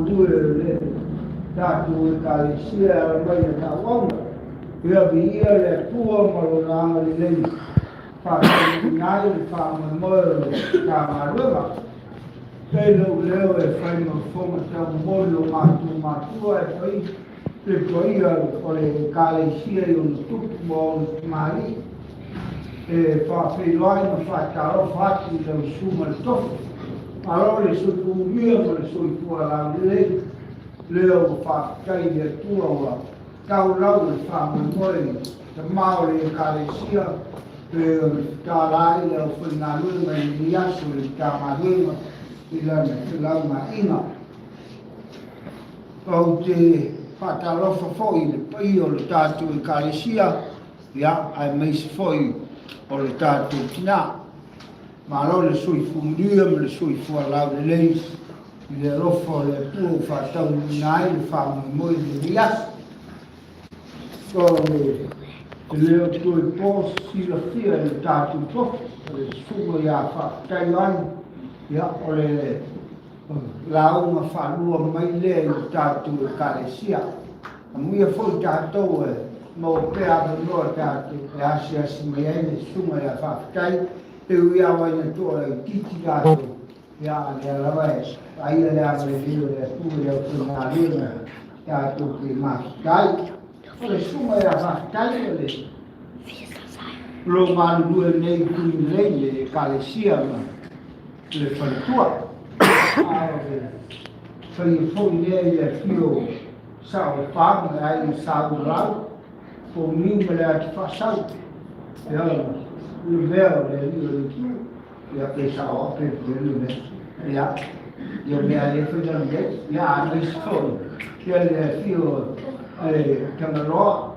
due tatu kalesia mai na wong ia bia le tua malona le le fa nai fa mo ka marua pelo leo e fai no fomo ta mo lo matu e poi le poi o le kalesia o tu mo mari e fa filoi no fa caro fatti lo suma to allora su tu via mo le su tu ala le leo fa kai de tua kau lau le fa mo moi te mau le kalesia e ka lai le fina lu me dia su le ka maru ila ma ina o te fa ka lo fa foi le pai o le tatu e kalesia ya ai me foi o le tatu tina ma lo le sui fundia me le sui fu lau le leis le rofo le pu fa tau nai fa mo de rias so le tu il pos si la fia le tatu po le sugo ya fa taiwan ya ole la una fa lua mai le il tatu kalesia muia foi tatu mo pe a no tatu ya sia si me sugo ya fa tai e ia wa ni to titi gato ya la vai aí ele abre vídeo de tudo eu na linha já tu que mais cai ele suma ya cai ele lo mal due nei qui lei kalesia le faltua foi ele fio sao pag aí sao lá por mim ele a façal ya o véu ele e a pessoa perdeu ya io mi alle fugge ya mi sto che fio camero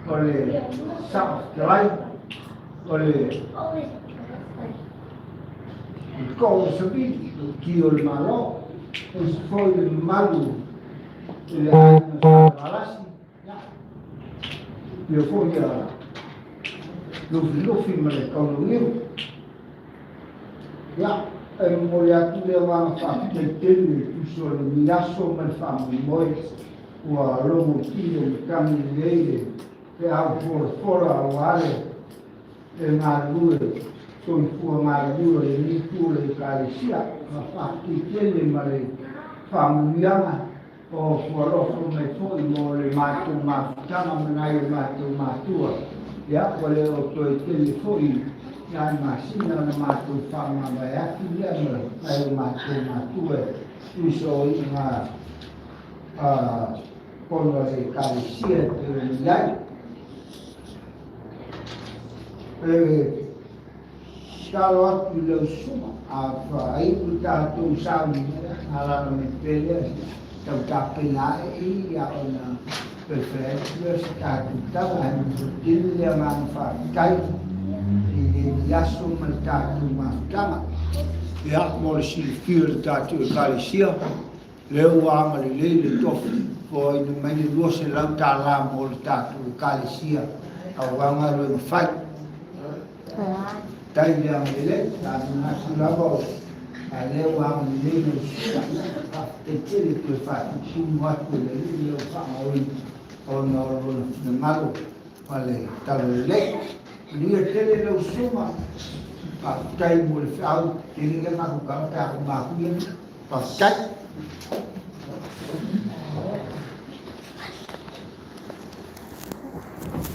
con le sai con le con subito chi il malo e poi il malo le hanno lasci io poi lo film le con io ya mulher tu leva a fazer aquele pessoal miaço mas família moi o aluno tio caminheiro que a fora o ale e na rua são formados e tudo kalesia a parte dele mas família o fora como foi mo mato kama menai mato ya oleh o telefone ya masina na matu fama baya kia no ai matu uso ina pono de kalesia de lai kalau tu lo suma apa itu tu sabi ala no pele tau kapela ya ona preferences ta an dia manfaat kai yaso maltatu maftama ya mo si fir tatu kalesia leu ama le tof foi no meio do se lá tá lá mo tatu kalesia au anga lo fai tai dia mele ta na sula bo leu ama le no e tele que fai si mo ko le yo fa o no malo vale tal le dia tele lo suma a kai mo le au ele que ma ko ka ma ku pa kai